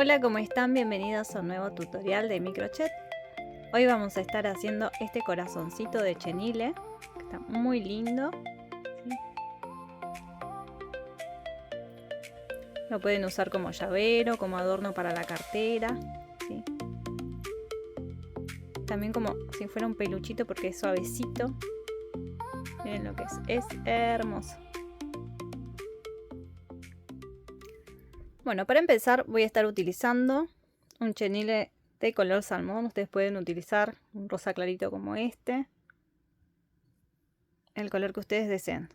Hola, ¿cómo están? Bienvenidos a un nuevo tutorial de Microchet. Hoy vamos a estar haciendo este corazoncito de chenile, que está muy lindo. ¿Sí? Lo pueden usar como llavero, como adorno para la cartera. ¿Sí? También como si fuera un peluchito porque es suavecito. Miren lo que es hermoso. Bueno, para empezar voy a estar utilizando un chenile de color salmón. Ustedes pueden utilizar un rosa clarito como este, el color que ustedes deseen.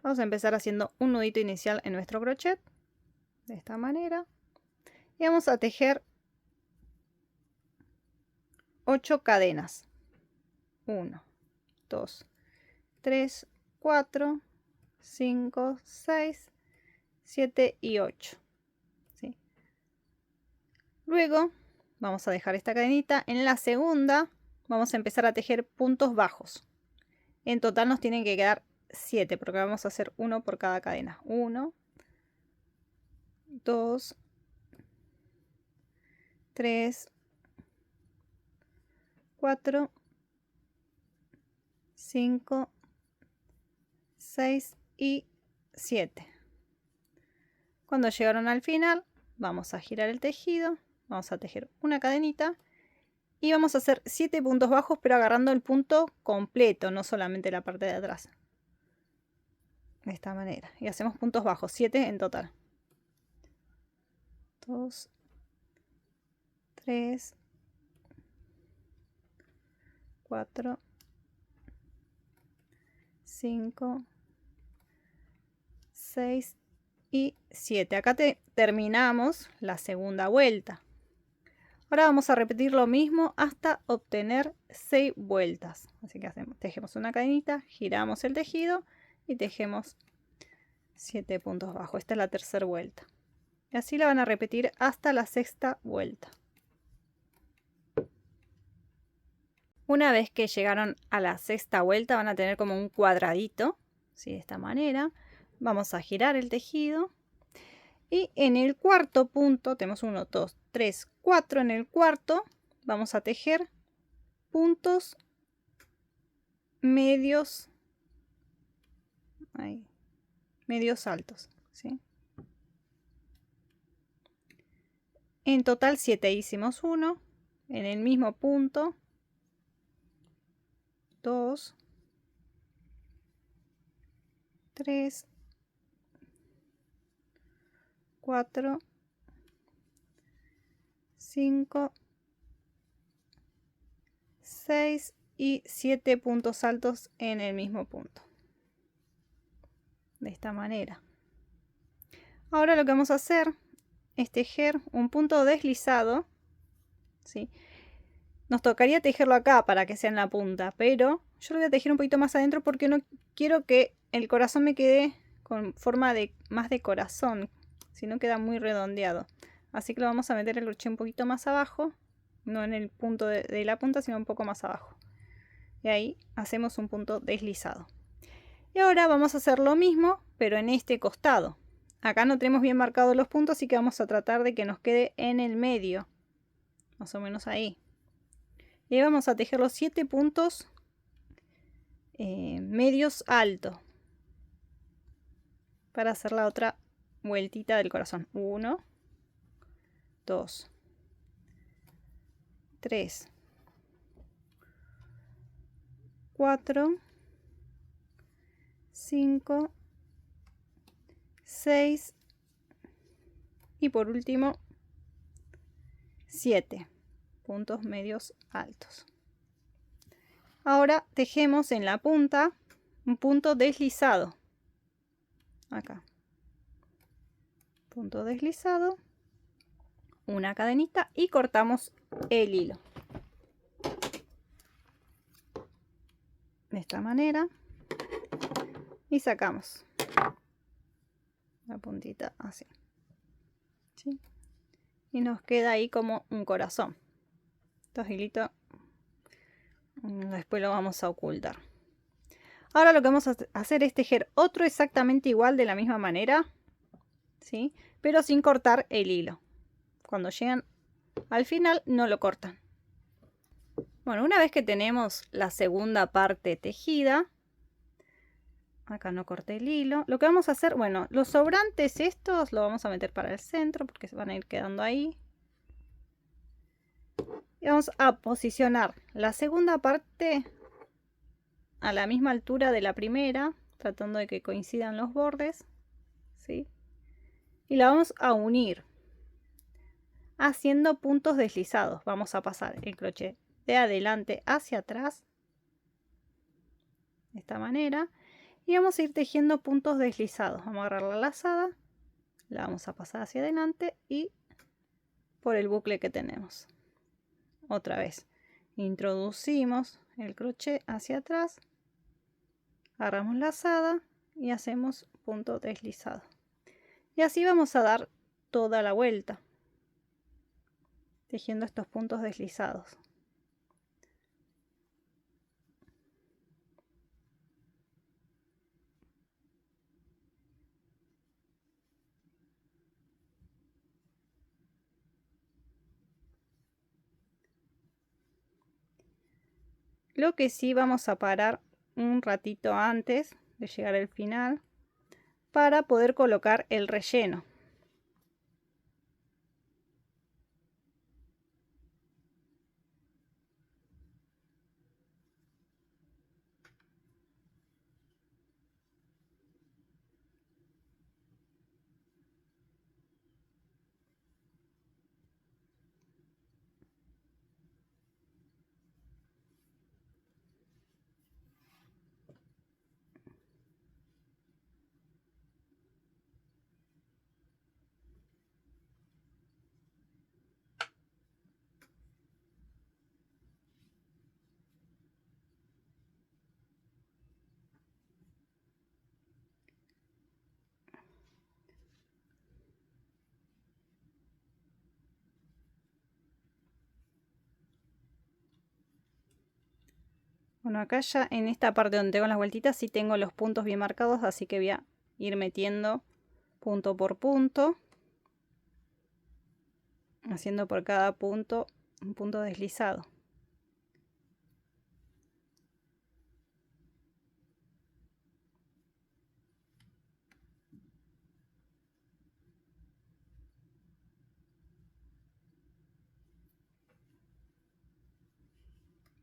Vamos a empezar haciendo un nudito inicial en nuestro crochet de esta manera y vamos a tejer 8 cadenas. 1, 2, 3, 4, 5, 6, 7 y 8. ¿Sí? Luego vamos a dejar esta cadenita. En la segunda vamos a empezar a tejer puntos bajos. En total nos tienen que quedar 7 porque vamos a hacer uno por cada cadena. 1, 2, 3, 4, 5, 6 y 7. Cuando llegaron al final, vamos a girar el tejido, vamos a tejer una cadenita y vamos a hacer 7 puntos bajos, pero agarrando el punto completo, no solamente la parte de atrás. De esta manera. Y hacemos puntos bajos, 7 en total. 2, 3, 4, 5, 6 y 7. Acá terminamos la segunda vuelta. Ahora vamos a repetir lo mismo hasta obtener 6 vueltas. Así que tejemos una cadenita, giramos el tejido y tejemos 7 puntos bajos. Esta es la tercera vuelta. Y así la van a repetir hasta la sexta vuelta. Una vez que llegaron a la sexta vuelta van a tener como un cuadradito, ¿sí? De esta manera. Vamos a girar el tejido. Y en el cuarto punto, tenemos 1, 2, 3, 4. En el cuarto vamos a tejer puntos medios, ahí, medios altos, ¿sí? En total 7 hicimos 1. En el mismo punto, 2, 3, 4, 5, 6 y 7 puntos altos en el mismo punto. De esta manera. Ahora lo que vamos a hacer es tejer un punto deslizado, ¿sí? Nos tocaría tejerlo acá para que sea en la punta, pero yo lo voy a tejer un poquito más adentro porque no quiero que el corazón me quede con forma más de corazón, si no queda muy redondeado. Así que lo vamos a meter el crochet un poquito más abajo, no en el punto de la punta, sino un poco más abajo. Y ahí hacemos un punto deslizado. Y ahora vamos a hacer lo mismo, pero en este costado. Acá no tenemos bien marcados los puntos, así que vamos a tratar de que nos quede en el medio, más o menos ahí. Y ahí vamos a tejer los 7 puntos medios altos para hacer la otra vueltita del corazón. 1, 2, 3, 4, 5, 6 y por último 7 puntos medios altos. Ahora tejemos en la punta un punto deslizado. Acá. Punto deslizado. Una cadenita y cortamos el hilo. De esta manera. Y sacamos la puntita así. ¿Sí? Y nos queda ahí como un corazón. Estos hilitos después lo vamos a ocultar. Ahora lo que vamos a hacer es tejer otro exactamente igual de la misma manera, ¿sí? Pero sin cortar el hilo. Cuando llegan al final no lo cortan. Bueno, una vez que tenemos la segunda parte tejida, acá no corté el hilo, lo que vamos a hacer, bueno, los sobrantes estos los vamos a meter para el centro porque se van a ir quedando ahí. Y vamos a posicionar la segunda parte a la misma altura de la primera, tratando de que coincidan los bordes, ¿sí? Y la vamos a unir haciendo puntos deslizados. Vamos a pasar el crochet de adelante hacia atrás, de esta manera, y vamos a ir tejiendo puntos deslizados. Vamos a agarrar la lazada, la vamos a pasar hacia adelante y por el bucle que tenemos. Otra vez, introducimos el crochet hacia atrás, agarramos lazada y hacemos punto deslizado. Y así vamos a dar toda la vuelta, tejiendo estos puntos deslizados. Lo que sí, vamos a parar un ratito antes de llegar al final para poder colocar el relleno. Bueno, acá ya en esta parte donde tengo las vueltitas sí tengo los puntos bien marcados, así que voy a ir metiendo punto por punto, haciendo por cada punto un punto deslizado.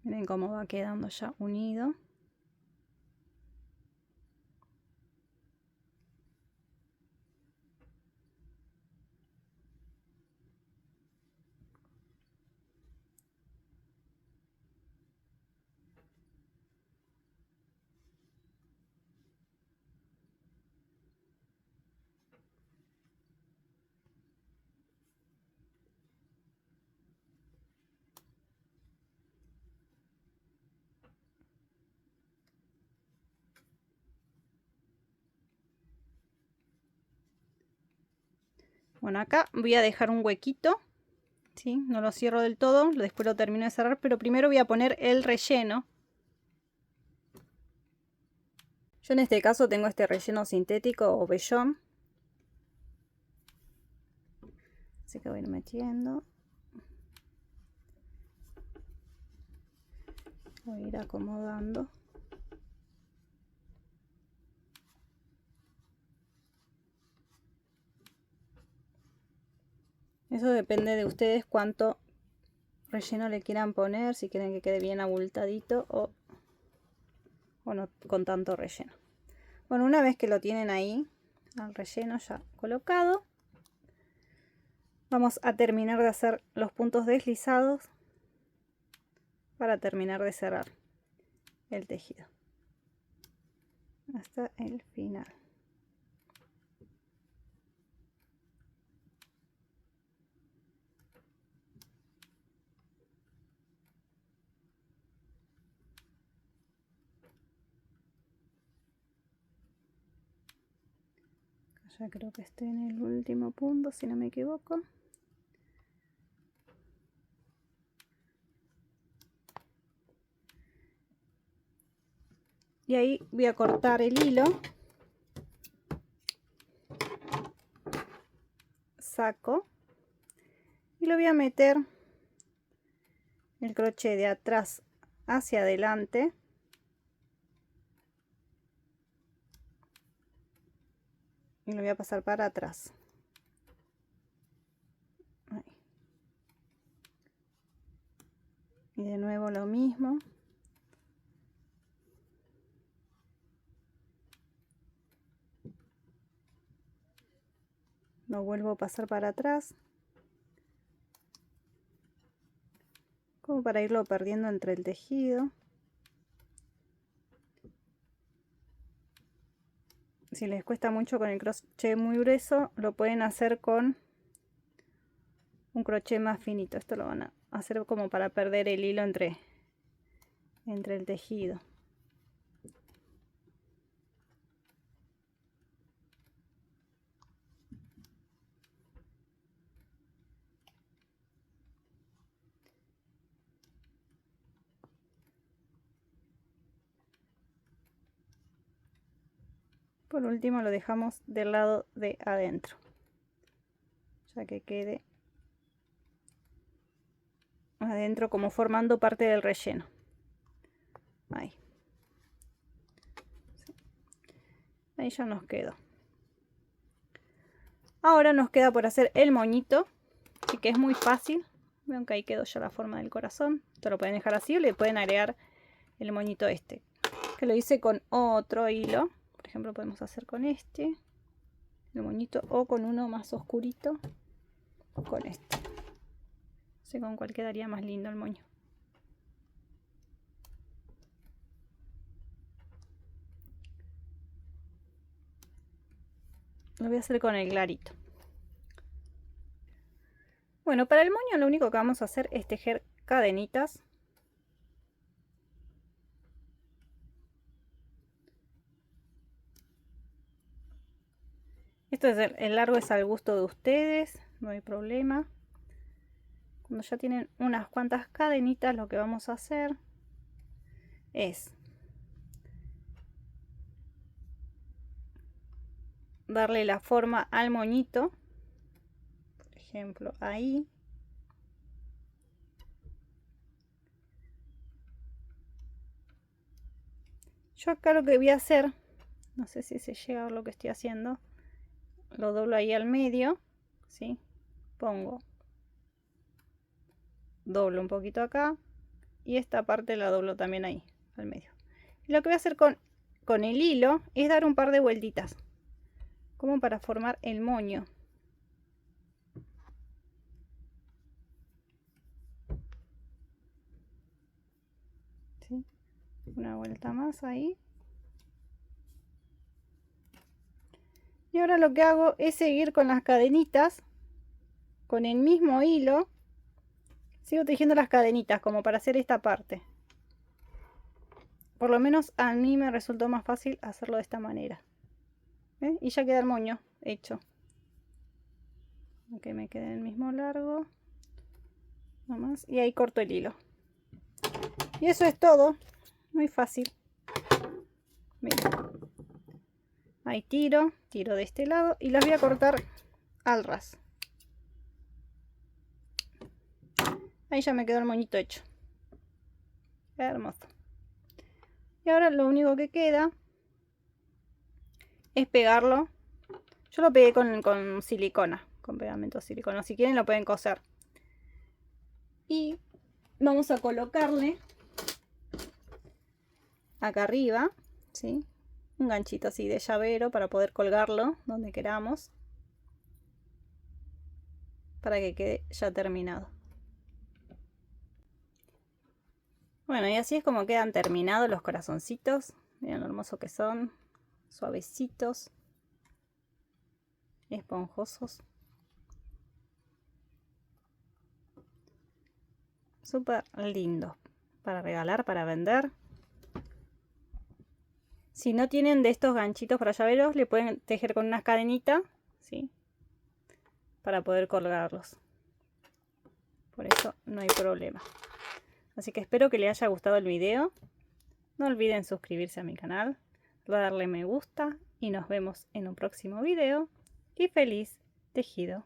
Miren cómo va quedando ya unido. Bueno, acá voy a dejar un huequito, ¿sí? No lo cierro del todo, después lo termino de cerrar, pero primero voy a poner el relleno. Yo en este caso tengo este relleno sintético o vellón. Así que voy a ir metiendo. Voy a ir acomodando. Eso depende de ustedes cuánto relleno le quieran poner, si quieren que quede bien abultadito o no con tanto relleno. Bueno, una vez que lo tienen ahí, al relleno ya colocado, vamos a terminar de hacer los puntos deslizados para terminar de cerrar el tejido hasta el final. Ya creo que estoy en el último punto, si no me equivoco. Y ahí voy a cortar el hilo. Saco y lo voy a meter el crochet de atrás hacia adelante. Y lo voy a pasar para atrás. Ahí. Y de nuevo lo mismo. Lo vuelvo a pasar para atrás. Como para irlo perdiendo entre el tejido. Si les cuesta mucho con el crochet muy grueso, lo pueden hacer con un crochet más finito. Esto lo van a hacer como para perder el hilo entre el tejido. Por último lo dejamos del lado de adentro, ya que quede adentro como formando parte del relleno. Ahí. Ahí ya nos quedó. Ahora nos queda por hacer el moñito, así que es muy fácil. Vean que ahí quedó ya la forma del corazón. Esto lo pueden dejar así o le pueden agregar el moñito este, que lo hice con otro hilo. Por ejemplo, podemos hacer con este, el moñito, o con uno más oscurito, con este. No sé con cuál quedaría más lindo el moño. Lo voy a hacer con el clarito. Bueno, para el moño lo único que vamos a hacer es tejer cadenitas. Esto es el largo es al gusto de ustedes, no hay problema. Cuando ya tienen unas cuantas cadenitas, lo que vamos a hacer es darle la forma al moñito. Por ejemplo, ahí. Yo acá lo que voy a hacer, no sé si se llega a ver lo que estoy haciendo, lo doblo ahí al medio, ¿sí? Pongo, doblo un poquito acá y esta parte la doblo también ahí, al medio. Y lo que voy a hacer con el hilo es dar un par de vueltitas, como para formar el moño. ¿Sí? Una vuelta más ahí. Y ahora lo que hago es seguir con las cadenitas, con el mismo hilo. Sigo tejiendo las cadenitas como para hacer esta parte. Por lo menos a mí me resultó más fácil hacerlo de esta manera. ¿Ven? Y ya queda el moño hecho. Que me quede el mismo largo. Nomás. Y ahí corto el hilo. Y eso es todo. Muy fácil. Miren. Ahí tiro de este lado y las voy a cortar al ras. Ahí ya me quedó el moñito hecho. Hermoso. Y ahora lo único que queda es pegarlo. Yo lo pegué con silicona, con pegamento silicona. Si quieren lo pueden coser. Y vamos a colocarle acá arriba, ¿sí? Un ganchito así de llavero para poder colgarlo donde queramos, para que quede ya terminado. Bueno, y así es como quedan terminados los corazoncitos. Miren lo hermoso que son, suavecitos, esponjosos, súper lindo para regalar, para vender. Si no tienen de estos ganchitos para llaveros, le pueden tejer con unas cadenitas, ¿sí? Para poder colgarlos. Por eso no hay problema. Así que espero que les haya gustado el video. No olviden suscribirse a mi canal, darle me gusta y nos vemos en un próximo video. Y feliz tejido.